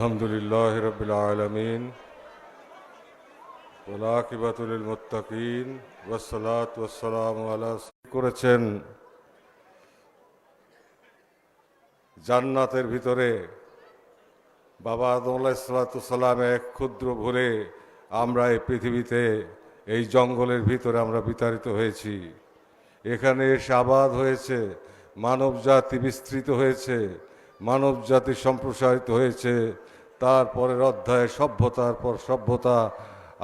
আলহামদুলিল্লাহ রাব্বিল আলামিন ওয়াল আকিবাতু লিল মুত্তাকিন ওয়াসসালাতু ওয়াসসালামু আলা করেছেন জান্নাতের ভিতরে বাবা আদম আলাইহিস সালাতু সালাম এক ক্ষুদ্র ভুলে আমরা এই পৃথিবীতে এই জঙ্গলের ভিতরে আমরা বিতাড়িত হয়েছি। এখানে এসে আবাদ হয়েছে, মানব জাতি বিস্তৃত হয়েছে, মানব জাতি সম্প্রসারিত হয়েছে। তারপরের অধ্যায়ে সভ্যতার পর সভ্যতা,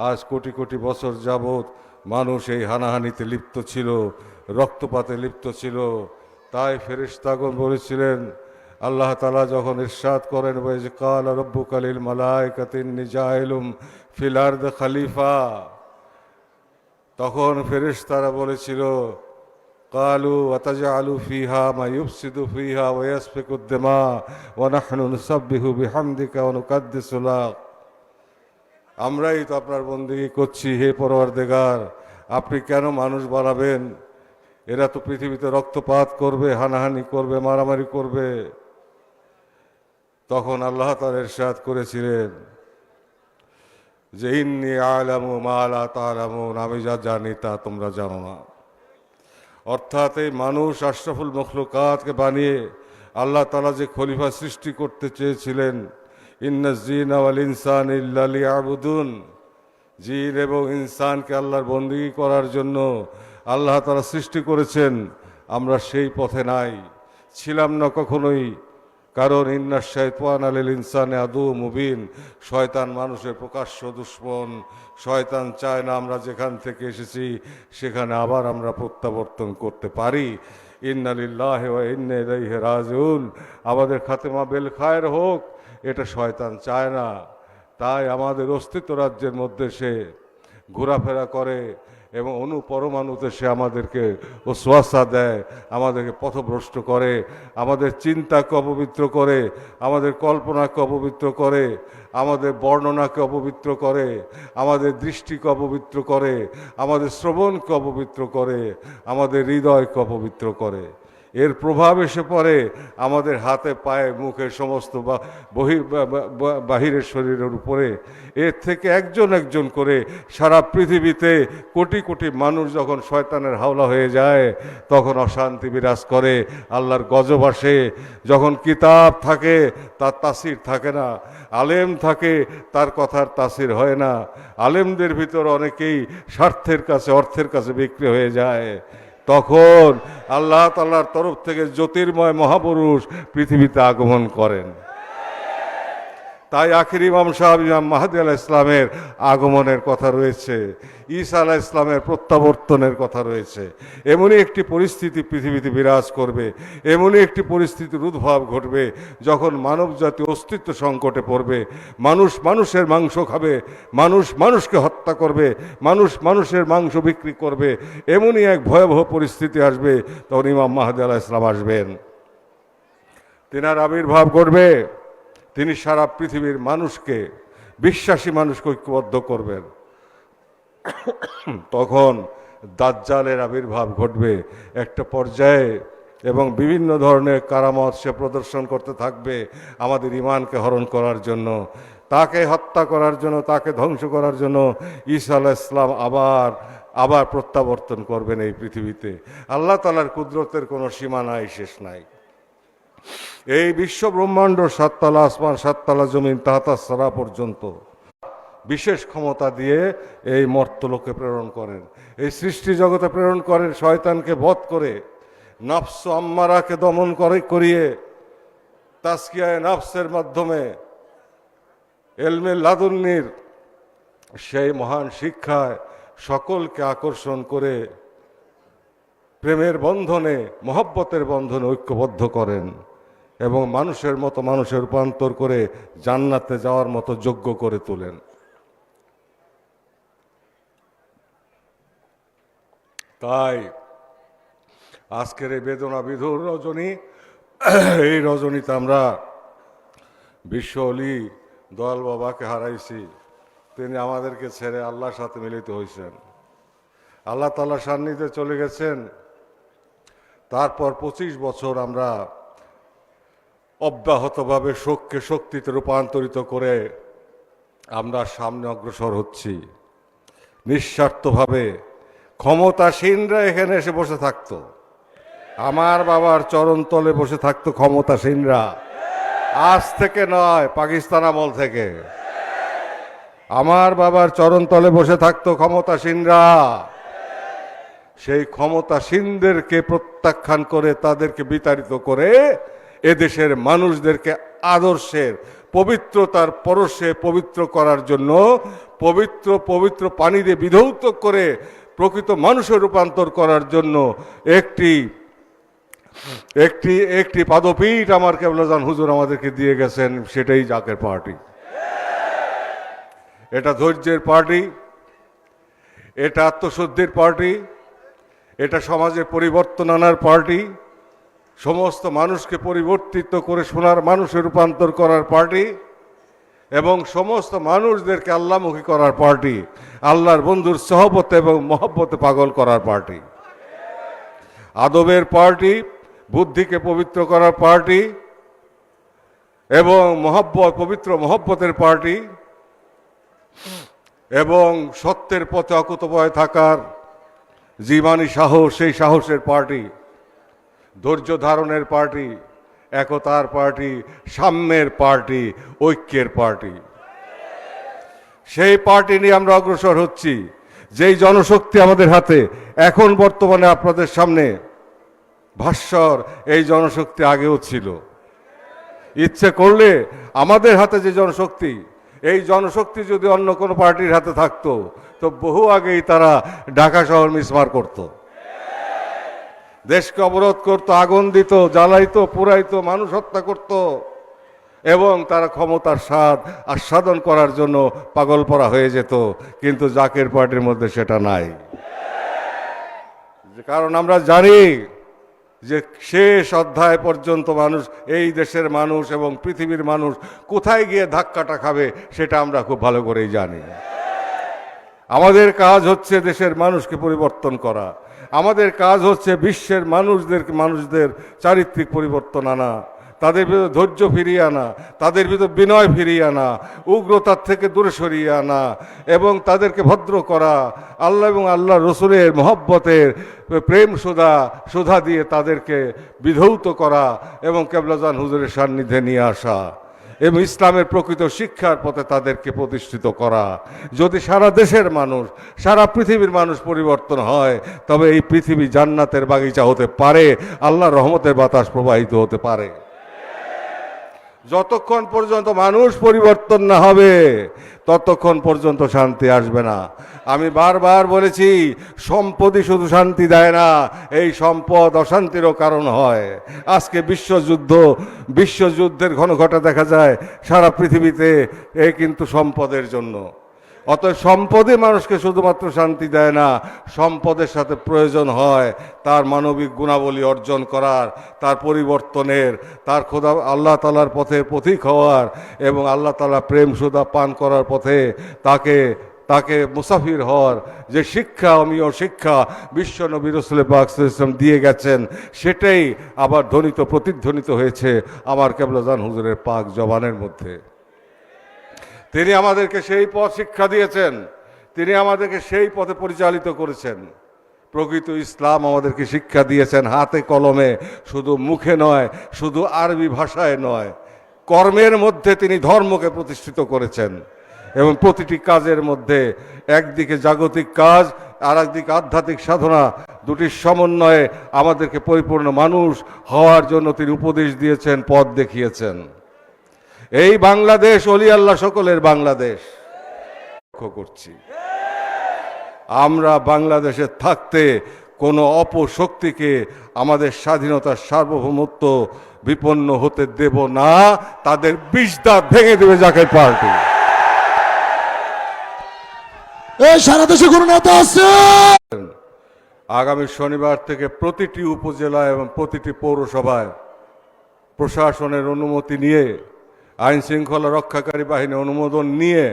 আজ কোটি কোটি বছর যাবৎ মানুষ এই হানাহানিতে লিপ্ত ছিল, রক্তপাতে লিপ্ত ছিল। তাই ফেরেশতাগণ বলেছিলেন, আল্লাহ তাআলা যখন ইরশাদ করেন ওয়াইজ ক্বালা রাব্বুকা লিল মালাইকাতি ইন্নী জাইলুম ফিল আরদি খলিফা, তখন ফেরেশতারা বলেছিল কালু ওয়াতাজআলু ফিহা মা ইউফসিদু ফিহা ওয়া ইয়াসফিকুদ দিমা ওয়া নাহনু নুসাব্বিহু বিহামদিকা ওয়া নুকাদ্দিসু লাক। আমরাই তো আপনার বন্দেগী করছি, হে পরওয়ারদিগার, আপনি কেন মানুষ বানাবেন? এরা তো পৃথিবীতে রক্তপাত করবে, হানাহানি করবে, মারামারি করবে। তখন আল্লাহ তাআলা ইরশাদ করেছিলেন যে ইন্নী আ'লামু মা লা তা'লামুন, আমি যা জানি তা তোমরা জানো না। অর্থাৎ এই মানুষ আশরাফুল মখলুকাতকে বানিয়ে আল্লাহ তাআলা যে খলিফা সৃষ্টি করতে চেয়েছিলেন, ইন্নাজ জিনা ওয়াল ইনসানা ইল্লা লিয়াবুদুন, জিন এবং ইনসানকে আল্লাহর বন্দেগী করার জন্য আল্লাহ তাআলা সৃষ্টি করেছেন। আমরা সেই পথে নাই, ছিলাম না কখনোই। কারণ ইন্নাশ শাইতানা লিল ইনসানি আদুউম মুবিন, শয়তান মানুষের প্রকাশ্য দুশমন। শয়তান চায় না আমরা যেখান থেকে এসেছি সেখানে আবার আমরা প্রত্যাবর্তন করতে পারি। ইন্না লিল্লাহি ওয়া ইন্না ইলাইহি রাজিউন, আমাদের খাতেমা বেল খায়ের হোক, এটা শয়তান চায় না। তাই আমাদের অস্তিত্ব রাজ্যের মধ্যে সে ঘোরাফেরা করে এবং অনুপরমাণুতে সে আমাদেরকে ওয়াসওয়াসা দেয়, আমাদেরকে পথভ্রষ্ট করে, আমাদের চিন্তাকে অপবিত্র করে, আমাদের কল্পনাকে অপবিত্র করে, আমাদের বর্ণনাকে অপবিত্র করে, আমাদের দৃষ্টিকে অপবিত্র করে, আমাদের শ্রবণকে অপবিত্র করে, আমাদের হৃদয়কে অপবিত্র করে। এর প্রভাব এসে পড়ে আমাদের হাতে, পায়ে, মুখে, সমস্ত বাহিরের শরীরের উপরে। এর থেকে একজন একজন করে সারা পৃথিবীতে কোটি কোটি মানুষ যখন শয়তানের হাওলা হয়ে যায়, তখন অশান্তি বিরাজ করে, আল্লাহর গজব আসে। যখন কিতাব থাকে তার তাসির থাকে না, আলেম থাকে তার কথার তাসির হয় না। আলেমদের ভিতর অনেকেই স্বার্থের কাছে, অর্থের কাছে বিক্রি হয়ে যায়। তখন আল্লাহ তাআলার তরফ থেকে জ্যোতির্ময় মহাপুরুষ পৃথিবীতে আগমন করেন। তাই আখির ইমাম সাহেব ইমাম মাহদী আলাইহিস ইসলামের আগমনের কথা রয়েছে, ঈসা আলাইহিস ইসলামের প্রত্যাবর্তনের কথা রয়েছে। এমনই একটি পরিস্থিতি পৃথিবীতে বিরাজ করবে, এমনই একটি পরিস্থিতির উদ্ভব ঘটবে যখন মানব জাতি অস্তিত্ব সংকটে পড়বে। মানুষ মানুষের মাংস খাবে, মানুষ মানুষকে হত্যা করবে, মানুষ মানুষের মাংস বিক্রি করবে। এমনই এক ভয়াবহ পরিস্থিতি আসবে, তখন ইমাম মাহদী আলাইহিস ইসলাম আসবেন, তিনার আবির্ভাব ঘটবে। তিনি সারা পৃথিবীর মানুষকে, বিশ্বাসী মানুষকে ঐক্যবদ্ধ করবেন। তখন দাজ্জালের আবির্ভাব ঘটবে একটা পর্যায়ে, এবং বিভিন্ন ধরনের কারামত সে প্রদর্শন করতে থাকবে আমাদের ঈমানকে হরণ করার জন্য, তাকে হত্যা করার জন্য, তাকে ধ্বংস করার জন্য ঈসা আলাইহিস সালাম আবার প্রত্যাবর্তন করবেন এই পৃথিবীতে। আল্লাহ তাআলার কুদরতের কোনো সীমা নাই, শেষ নাই। এই বিশ্ব ব্রহ্মাণ্ড, সাততলা আসমান, সাততলা জমিন, তাহতাস সারা পর্যন্ত বিশেষ ক্ষমতা দিয়ে এই মর্তলোকে প্রেরণ করেন, এই সৃষ্টি জগতে প্রেরণ করেন শয়তানকে বধ করে, নফস আম্মারাকে দমন করিয়ে তাসকিয়ায়ে নফসের মাধ্যমে ইলমে লাদুন্নির সেই মহান শিক্ষায় সকলকে আকর্ষণ করে প্রেমের বন্ধনে, মহব্বতের বন্ধনে ঐক্যবদ্ধ করেন এবং মানুষের মতো মানুষের রূপান্তর করে জান্নাতে যাওয়ার মতো যোগ্য করে তোলেন। তাই আজকের এই বেদনা বিধুর রজনী, এই রজনীতে আমরা বিশ্ব অলি দয়াল বাবাকে হারাইছি। তিনি আমাদেরকে ছেড়ে আল্লাহর সাথে মিলিত হয়েছেন, আল্লাহ তাআলার সান্নিধ্যে চলে গেছেন। তারপর 25 বছর আমরা অব্যাহতভাবে শোককে শক্তিতে রূপান্তরিত করে আমরা সামনে অগ্রসর হচ্ছি। নিঃস্বার্থভাবে ক্ষমতাসীনরা এখানে এসে বসে থাকতো, আমার বাবার চরণতলে বসে থাকতো ক্ষমতাসীনরা, আজ থেকে নয়, পাকিস্তান আমল থেকে। আমার বাবার চরণতলে বসে থাকতো ক্ষমতাসীনরা। সেই ক্ষমতাসীনদেরকে প্রত্যাখ্যান করে, তাদেরকে বিতাড়িত করে এদেশের মানুষদেরকে আদর্শের পবিত্রতার পরশে পবিত্র করার জন্য পবিত্র পবিত্র পানি দিয়ে বিধৌত করে প্রকৃত মানুষের রূপান্তর করার জন্য একটি একটি একটি পাদপীঠ আমার কেবলাজান হুজুর আমাদেরকে দিয়ে গেছেন, সেটাই জাকের পার্টি। এটা ধৈর্যের পার্টি, এটা আত্মশুদ্ধির পার্টি, এটা সমাজে পরিবর্তন আনার পার্টি, সমস্ত মানুষকে পরিবর্তিত করে সোনার মানুষে রূপান্তর করার পার্টি, এবং সমস্ত মানুষদেরকে আল্লাহমুখী করার পার্টি, আল্লাহর বন্ধুর সহবতে এবং মহব্বতে পাগল করার পার্টি, আদবের পার্টি, বুদ্ধিকে পবিত্র করার পার্টি এবং পবিত্র মহব্বতের পার্টি, এবং সত্যের পথে অকুতভয় থাকার জীবনী সাহস, সেই সাহসের পার্টি, ধৈর্য ধারণের পার্টি, একতার পার্টি, সাম্যের পার্টি, ঐক্যের পার্টি। সেই পার্টি নিয়ে আমরা অগ্রসর হচ্ছি। যেই জনশক্তি আমাদের হাতে এখন বর্তমানে আপনাদের সামনে ভাস্বর, এই জনশক্তি আগেও ছিল। ইচ্ছে করলে আমাদের হাতে যে জনশক্তি, এই জনশক্তি যদি অন্য কোনো পার্টির হাতে থাকতো তো বহু আগেই তারা ঢাকা শহর মিসমার করত, দেশকে অবরোধ করত, আগুন দিত, জ্বালাইতো, পুরাইতো, মানুষ হত্যা করত, এবং তারা ক্ষমতার স্বাদ আস্বাদন করার জন্য পাগল পরা হয়ে যেত। কিন্তু জাকের পার্টির মধ্যে সেটা নাই, কারণ আমরা জানি যে শেষ অধ্যায় পর্যন্ত মানুষ, এই দেশের মানুষ এবং পৃথিবীর মানুষ কোথায় গিয়ে ধাক্কাটা খাবে সেটা আমরা খুব ভালো করেই জানি। আমাদের কাজ হচ্ছে দেশের মানুষকে পরিবর্তন করা, আমাদের কাজ হচ্ছে বিশ্বের মানুষদের চারিত্রিক পরিবর্তন আনা, তাদের ভিতরে ধৈর্য ফিরিয়ে আনা, তাদের ভিতরে বিনয় ফিরিয়ে আনা, উগ্রতার থেকে দূরে সরিয়ে আনা, এবং তাদেরকে ভদ্র করা, আল্লাহ এবং আল্লাহ রসুলের মহব্বতের প্রেম সুধা দিয়ে তাদেরকে বিধৌত করা, এবং কেবলাজান হুজুরের সান্নিধ্যে নিয়ে আসা, এবং ইসলামের প্রকৃত শিক্ষার পথে তাদেরকে প্রতিষ্ঠিত করা। যদি সারা দেশের মানুষ, সারা পৃথিবীর মানুষ পরিবর্তন হয়, তবে এই পৃথিবী জান্নাতের বাগিচা হতে পারে, আল্লাহর রহমতের বাতাস প্রবাহিত হতে পারে। যতক্ষণ পর্যন্ত মানুষ পরিবর্তন না হবে ততক্ষণ পর্যন্ত শান্তি আসবে না। আমি বারবার বলেছি, সম্পদই শুধু শান্তি দেয় না, এই সম্পদ অশান্তিরও কারণ হয়। আজকে বিশ্বযুদ্ধের ঘনঘটা দেখা যায় সারা পৃথিবীতে, এই কিন্তু সম্পদের জন্য। অতএব সম্পদই মানুষকে শুধুমাত্র শান্তি দেয় না, সম্পদের সাথে প্রয়োজন হয় তার মানবিক গুণাবলী অর্জন করার, তার পরিবর্তনের, তার খোদা আল্লাহ তাআলার পথে পথিক হওয়ার, এবং আল্লাহ তাআলা প্রেম সুধা পান করার পথে তাকে মুসাফির হওয়ার যে শিক্ষা, অমীয় শিক্ষা বিশ্ব নবী রাসূল পাক সাল্লাল্লাহু আলাইহি ওয়াসাল্লাম দিয়ে গেছেন, সেটাই আবার প্রতিধ্বনিত হয়েছে আমার কেবলাজান হুজুরের পাক জবানের মধ্যে। তিনি আমাদেরকে সেই পথ শিক্ষা দিয়েছেন, তিনি আমাদেরকে সেই পথে পরিচালিত করেছেন। প্রকৃত ইসলাম আমাদেরকে শিক্ষা দিয়েছেন হাতে কলমে, শুধু মুখে নয়, শুধু আরবি ভাষায় নয়, কর্মের মধ্যে তিনি ধর্মকে প্রতিষ্ঠিত করেছেন। এবং প্রতিটি কাজের মধ্যে একদিকে জাগতিক কাজ, আর একদিকে আধ্যাত্মিক সাধনা, দুটির সমন্বয়ে আমাদেরকে পরিপূর্ণ মানুষ হওয়ার জন্য তিনি উপদেশ দিয়েছেন, পথ দেখিয়েছেন। এই বাংলাদেশ ওলি আল্লাহ সকলের বাংলাদেশ। লক্ষ্য করছি আমরা বাংলাদেশে থাকতে কোনো অপশক্তিকে আমাদের স্বাধীনতার সার্বভৌমত্ব বিপন্ন হতে দেব না, তাদের বিষ দাঁত ভেঙে দেবে জাকের পার্টি। সারা দেশে কোনো নেতা আছে। আগামী শনিবার থেকে প্রতিটি উপজেলায় এবং প্রতিটি পৌরসভায় প্রশাসনের অনুমতি নিয়ে, আইন শৃঙ্খলা রক্ষাকারী বাহিনীর অনুমোদন নিয়ে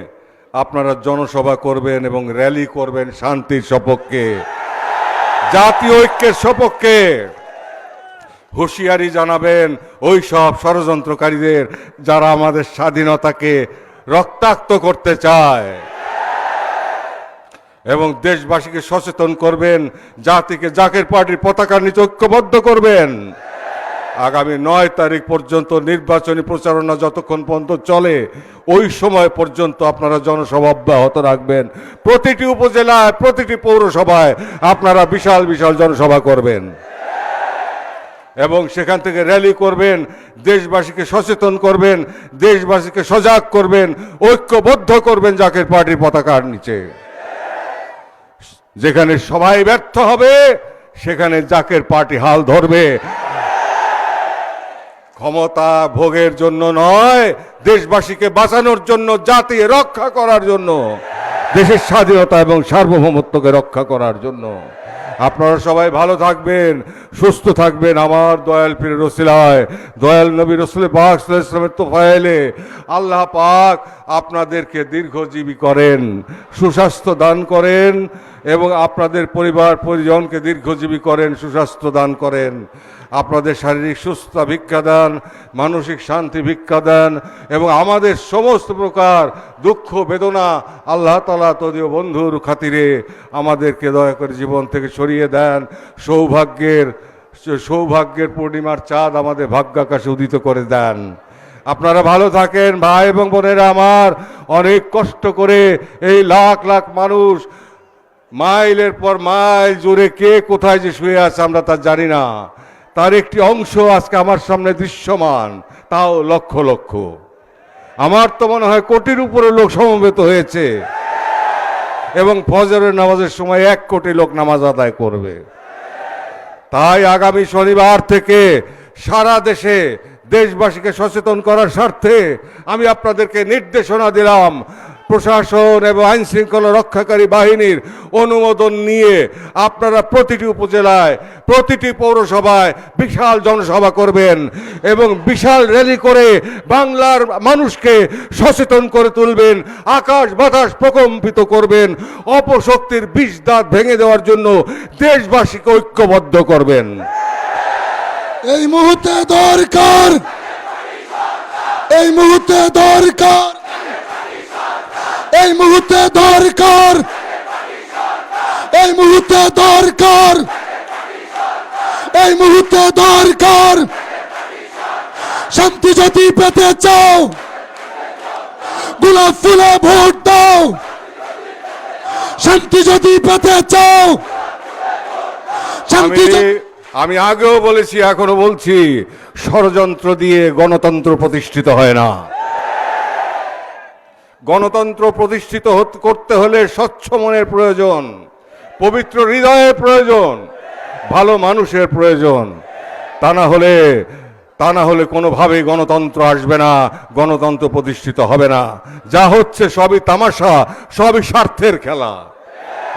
আপনারা জনসভা করবেন এবং র্যালি করবেন শান্তির সপক্ষে, জাতীয় ঐক্যের সপক্ষে। হুঁশিয়ারি জানাবেন ওই সব ষড়যন্ত্রকারীদের যারা আমাদের স্বাধীনতাকে রক্তাক্ত করতে চায়, এবং দেশবাসীকে সচেতন করবেন, জাতিকে জাকের পার্টির পতাকার নিচে ঐক্যবদ্ধ করবেন। আগামী 9 তারিখ পর্যন্ত নির্বাচনী প্রচারণা যতক্ষণ পর্যন্ত চলে ওই সময় পর্যন্ত আপনারা জনসভা অব্যাহত রাখবেন। প্রতিটি উপজেলায়, প্রতিটি পৌরসভায় আপনারা বিশাল বিশাল জনসভা করবেন এবং সেখান থেকে র্যালি করবেন, দেশবাসীকে সচেতন করবেন, দেশবাসীকে সজাগ করবেন, ঐক্যবদ্ধ করবেন জাকের পার্টির পতাকার নিচে। যেখানে সবাই ব্যর্থ হবে সেখানে জাকের পার্টি হাল ধরবে। ক্ষমতা ভোগের জন্য নয়, দেশবাসীকে বাঁচানোর জন্য, জাতি রক্ষা করার জন্য, দেশের স্বাধীনতা এবং সার্বভৌমত্বকে রক্ষা করার জন্য। আপনারা সবাই ভালো থাকবেন, সুস্থ থাকবেন। আমার দয়াল পীরের ওসিলায়, দয়াল নবী রাসূল পাক সাল্লাল্লাহু আলাইহি ওয়াসাল্লামের তোফায়েলে আল্লাহ পাক আপনাদেরকে দীর্ঘজীবী করেন, সুস্বাস্থ্য দান করেন এবং আপনাদের পরিবার পরিজনকে দীর্ঘজীবী করেন, সুস্বাস্থ্য দান করেন। আপনাদের শারীরিক সুস্থতা ভিক্ষা দান, মানসিক শান্তি ভিক্ষা দেন এবং আমাদের সমস্ত প্রকার দুঃখ বেদনা আল্লাহ তাআলা তদীয় বন্ধুর খাতিরে আমাদেরকে দয়া করে জীবন থেকে সরিয়ে দেন। সৌভাগ্যের পূর্ণিমার চাঁদ আমাদের ভাগ্যাকাশে উদিত করে দেন। আপনারা ভালো থাকেন ভাই এবং বোনেরা আমার। অনেক কষ্ট করে এই লাখ লাখ মানুষ মাইলের পর মাইল জুড়ে কে কোথায় যে শুয়ে আছে আমরা তা জানি না, তার একটি অংশ আজকে আমার সামনে দৃশ্যমান, তাও লক্ষ লক্ষ। আমার তো মনে হয় কোটির উপরে লোক সমবেত হয়েছে এবং ফজরের নামাজের সময় 1 কোটি লোক নামাজ আদায় করবে। তাই আগামী শনিবার থেকে সারা দেশে দেশবাসীকে সচেতন করার স্বার্থে আমি আপনাদেরকে নির্দেশনা দিলাম, প্রশাসন এবং আইন শৃঙ্খলা রক্ষাকারী বাহিনীর অনুমোদন নিয়ে আপনারা প্রতিটি উপজেলায়, প্রতিটি পৌরসভায় বিশাল জনসভা করবেন এবং বিশাল র্যালি করে বাংলার মানুষকে সচেতন করে তুলবেন, আকাশ বাতাস প্রকম্পিত করবেন, অপশক্তির বিষ দাঁত ভেঙে দেওয়ার জন্য দেশবাসীকে ঐক্যবদ্ধ করবেন। এই মুহূর্তে দরকার, এই মুহূর্তে দরকার, এই মুহূর্তে দরকার, এই মুহূর্তে দরকার, এই মুহূর্তে দরকার। শান্তি যদি পেতে চাও গোলাপ ফুলে ভোট দাও, শান্তি যদি পেতে চাও শান্তি আমি আগেও বলেছি, এখনো বলছি, ষড়যন্ত্র দিয়ে গণতন্ত্র প্রতিষ্ঠিত হয় না। গণতন্ত্র প্রতিষ্ঠিত করতে হলে স্বচ্ছ মনের প্রয়োজন, পবিত্র হৃদয়ের প্রয়োজন, ভালো মানুষের প্রয়োজন। তা না হলে কোনোভাবেই গণতন্ত্র আসবে না, গণতন্ত্র প্রতিষ্ঠিত হবে না। যা হচ্ছে সবই তামাশা, সবই স্বার্থের খেলা,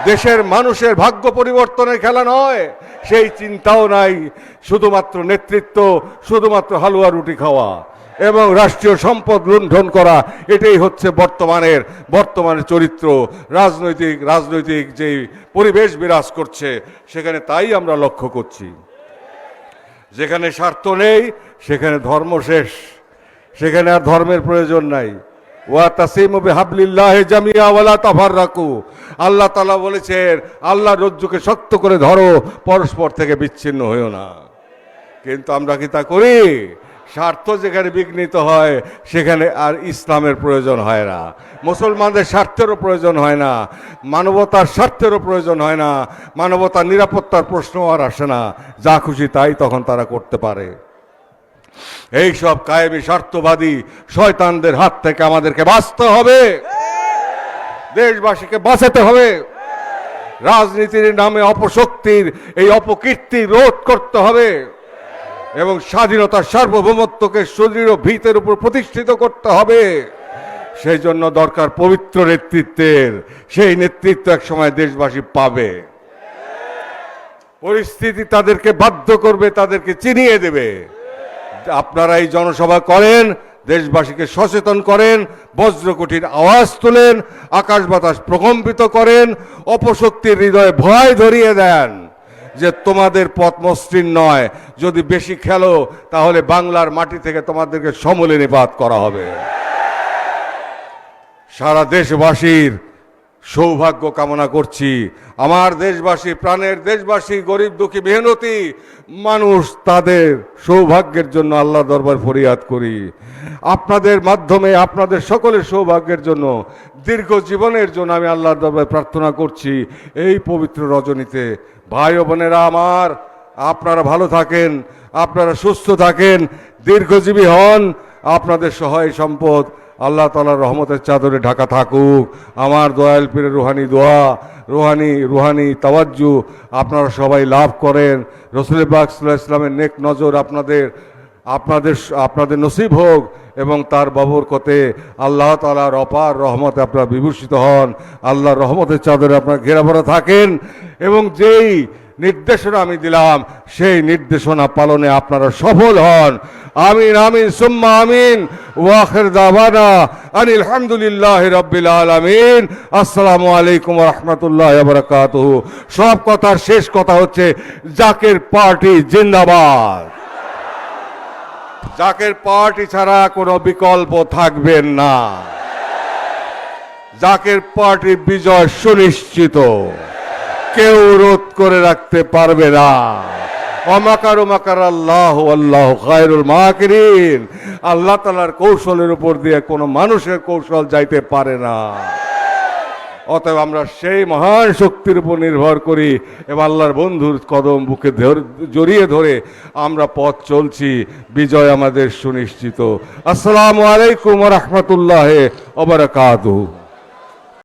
দেশের মানুষের ভাগ্য পরিবর্তনের খেলা নয়। সেই চিন্তাও নাই, শুধুমাত্র নেতৃত্ব, শুধুমাত্র হালুয়া রুটি খাওয়া এবং রাষ্ট্রীয় সম্পদ লুণ্ঠন করা, এটাই হচ্ছে বর্তমানের চরিত্র। রাজনৈতিক যে পরিবেশ বিরাজ করছে সেখানে তাই আমরা লক্ষ্য করছি। যেখানে স্বার্থ নেই সেখানে ধর্ম শেষ, সেখানে আর ধর্মের প্রয়োজন নাই। ওয়াতাসিমু বিহাবলিল্লাহি জামিয়া ওয়ালা তাফাররাকু। আল্লাহ তাআলা বলেছেন, আল্লাহর রজ্জুকে শক্ত করে ধরো, পরস্পর থেকে বিচ্ছিন্ন হইও না। কিন্তু আমরা কি তা করি? স্বার্থ যেখানে বিঘ্নিত হয় সেখানে আর ইসলামের প্রয়োজন হয় না, মুসলমানদের স্বার্থেরও প্রয়োজন হয় না, মানবতার স্বার্থেরও প্রয়োজন হয় না, মানবতার নিরাপত্তার প্রশ্ন আর আসে না। যা খুশি তাই তখন তারা করতে পারে। এই সব কায়েমি স্বার্থবাদী শয়তানদের হাত থেকে আমাদেরকে বাঁচতে হবে, দেশবাসীকে বাঁচাতে হবে। রাজনীতির নামে অপশক্তির এই অপকীর্তি রোধ করতে হবে এবং স্বাধীনতার সার্বভৌমত্বকে সুদৃঢ় ভিতের উপর প্রতিষ্ঠিত করতে হবে। সেই জন্য দরকার পবিত্র নেতৃত্বের। সেই নেতৃত্ব এক সময় দেশবাসী পাবে। পরিস্থিতি তাদেরকে বাধ্য করবে, তাদেরকে চিনিয়ে দেবে। আপনারা এই জনসভা করেন, দেশবাসীকে সচেতন করেন, বজ্রকঠিন আওয়াজ তোলেন, আকাশ বাতাস প্রকম্পিত করেন, অপশক্তির হৃদয়ে ভয় ধরিয়ে দেন যে তোমাদের পথ মসৃণ নয়, যদি বেশি খেলো তাহলে বাংলার মাটি থেকে তোমাদেরকে সমূলে নিপাত করা হবে। সারা দেশবাসীর সৌভাগ্য কামনা করছি। আমার দেশবাসী, প্রাণের দেশবাসী, গরিব দুঃখী মেহনতি মানুষ, তাদের সৌভাগ্যের জন্য আল্লাহ দরবার ফরিয়াদ করি। আপনাদের মাধ্যমে আপনাদের সকলের সৌভাগ্যের জন্য, দীর্ঘ জীবনের জন্য আমি আল্লাহর দরবারে প্রার্থনা করছি। এই পবিত্র রজনীতে ভাই ও বোনেরা আমার, আপনারা ভালো থাকেন, আপনারা সুস্থ থাকেন, দীর্ঘজীবী হন। আপনাদের সহায় সম্পদ আল্লাহ তাআলার রহমতের চাদরে ঢাকা থাকুক। আমার দয়াল পীরের রুহানি দোয়া, রুহানি তাওয়াজ্জু আপনারা সবাই লাভ করেন। রাসূল পাক সাল্লাল্লাহু আলাইহি ওয়াসাল্লামের নেক নজর আপনাদের নসিব হোক এবং তার ববরকতে আল্লাহ তাআলার অপার রহমতে আপনারা বিভূষিত হন। আল্লাহর রহমতের চাদরে আপনারা ঘেরাভরা থাকেন এবং যেই নির্দেশনা আমি দিলাম সেই নির্দেশনা পালনে আপনারা সফল হন। আমিন আমিন সুম্মা আমিন। ওয়া আখির দাওয়ানা আনিল হামদুলিল্লাহি রাব্বিল আলামিন। আসসালামু আলাইকুম ওয়া রাহমাতুল্লাহি ওয়া বারাকাতুহু। সব কথার শেষ কথা হচ্ছে জাকের পার্টি জিন্দাবাদ। জাকের পার্টি ছাড়া কোনো বিকল্প থাকবে না। জাকের পার্টির বিজয় সুনিশ্চিত, কেউ রোধ করে রাখতে পারবে না। ওয়ামাকারু মাকার আল্লাহ আল্লাহু খায়রুল মাকিরিন। আল্লাহ তাআলার কৌশলের উপর দিয়ে কোনো মানুষের কৌশল যাইতে পারে না। অতএব আমরা সেই মহান শক্তির উপর নির্ভর করি এবং আল্লাহর বন্ধুর কদম বুকে জড়িয়ে ধরে আমরা পথ চলছি। বিজয় আমাদের সুনিশ্চিত। আসসালামু আলাইকুম ওয়া রাহমাতুল্লাহি ওয়া বারাকাতুহু।